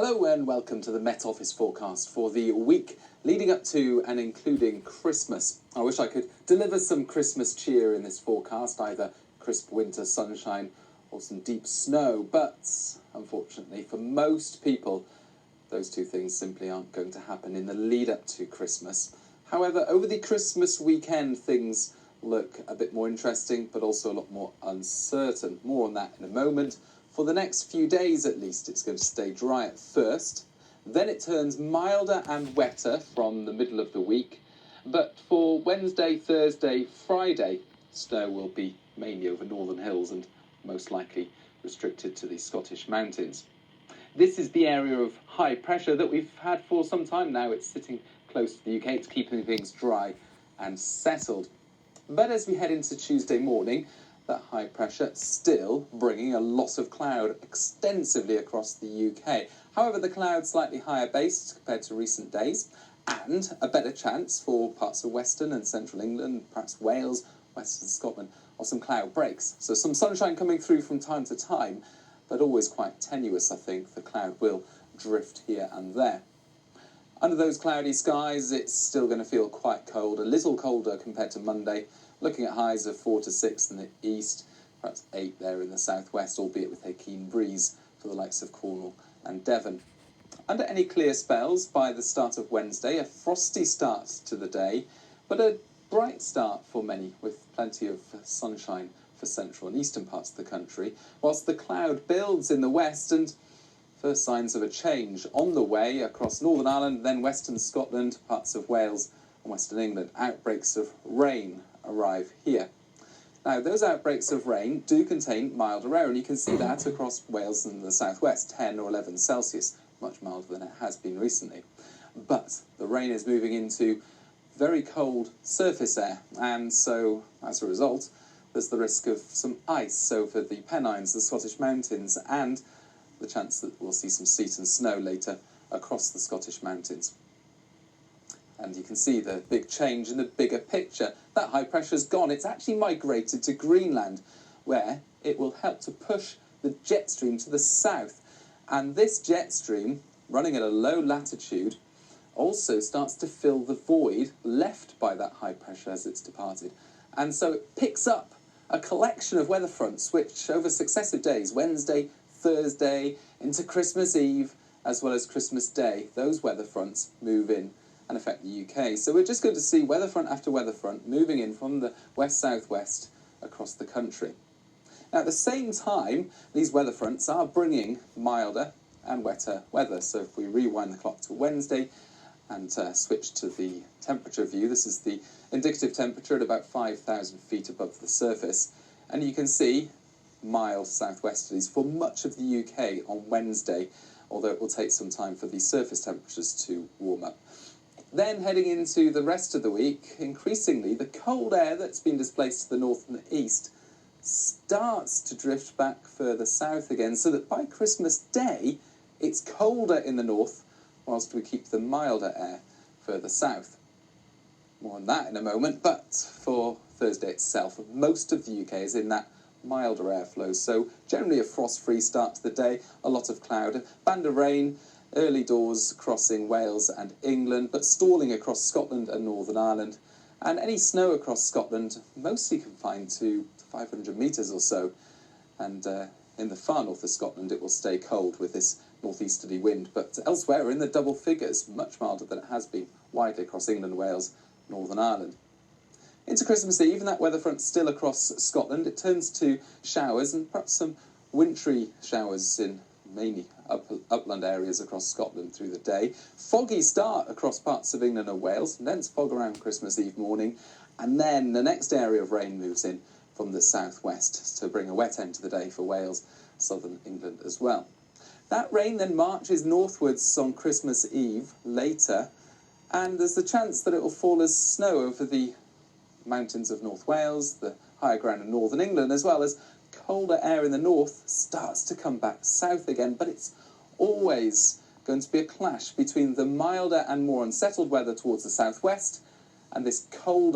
Hello and welcome to the Met Office forecast for the week leading up to and including Christmas. I wish I could deliver some Christmas cheer in this forecast, either crisp winter sunshine or some deep snow, but unfortunately for most people, those two things simply aren't going to happen in the lead up to Christmas. However, over the Christmas weekend, things look a bit more interesting, but also a lot more uncertain. More on that in a moment. For the next few days at least, it's going to stay dry at first. Then it turns milder and wetter from the middle of the week. But for Wednesday, Thursday, Friday, snow will be mainly over northern hills and most likely restricted to the Scottish mountains. This is the area of high pressure that we've had for some time now. It's sitting close to the UK. It's keeping things dry and settled. But as we head into Tuesday morning, that high pressure still bringing a lot of cloud extensively across the UK. However, the cloud's slightly higher based compared to recent days, and a better chance for parts of western and central England, perhaps Wales, western Scotland, of some cloud breaks. So some sunshine coming through from time to time, but always quite tenuous, I think. The cloud will drift here and there. Under those cloudy skies, it's still going to feel quite cold, a little colder compared to Monday, looking at highs of 4 to 6 in the east, perhaps 8 there in the southwest, albeit with a keen breeze for the likes of Cornwall and Devon. Under any clear spells by the start of Wednesday, a frosty start to the day, but a bright start for many, with plenty of sunshine for central and eastern parts of the country, whilst the cloud builds in the west and first signs of a change on the way across Northern Ireland, then western Scotland, parts of Wales and western England. Outbreaks of rain arrive here. Now, those outbreaks of rain do contain milder air, and you can see that across Wales and the southwest, 10 or 11 Celsius, much milder than it has been recently. But the rain is moving into very cold surface air, and so, as a result, there's the risk of some ice over the Pennines, the Scottish mountains, and the chance that we'll see some sleet and snow later across the Scottish mountains. And you can see the big change in the bigger picture. That high pressure's gone. It's actually migrated to Greenland, where it will help to push the jet stream to the south. And this jet stream, running at a low latitude, also starts to fill the void left by that high pressure as it's departed. And so it picks up a collection of weather fronts, which over successive days, Wednesday, Thursday, into Christmas Eve, as well as Christmas Day, those weather fronts move in and affect the UK. So we're just going to see weather front after weather front moving in from the west-southwest across the country. Now, at the same time, these weather fronts are bringing milder and wetter weather. So if we rewind the clock to Wednesday and switch to the temperature view, this is the indicative temperature at about 5,000 feet above the surface. And you can see mild southwesterlies for much of the UK on Wednesday, although it will take some time for the surface temperatures to warm up. Then heading into the rest of the week, increasingly the cold air that's been displaced to the north and the east starts to drift back further south again, so that by Christmas Day it's colder in the north whilst we keep the milder air further south. More on that in a moment, but for Thursday itself, most of the UK is in that milder airflow, so generally a frost-free start to the day, a lot of cloud, a band of rain, early doors crossing Wales and England, but stalling across Scotland and Northern Ireland. And any snow across Scotland mostly confined to 500 metres or so. And in the far north of Scotland, it will stay cold with this northeasterly wind. But elsewhere, we're in the double figures, much milder than it has been widely across England, Wales, Northern Ireland. Into Christmas Eve, and that weather front still across Scotland, it turns to showers and perhaps some wintry showers in mainly upland areas across Scotland through the day. Foggy start across parts of England and Wales, dense fog around Christmas Eve morning, and then the next area of rain moves in from the southwest to bring a wet end to the day for Wales, southern England as well. That rain then marches northwards on Christmas Eve later, and there's the chance that it will fall as snow over the mountains of North Wales, the higher ground of northern England, as well as colder air in the north starts to come back south again, but it's always going to be a clash between the milder and more unsettled weather towards the southwest and this colder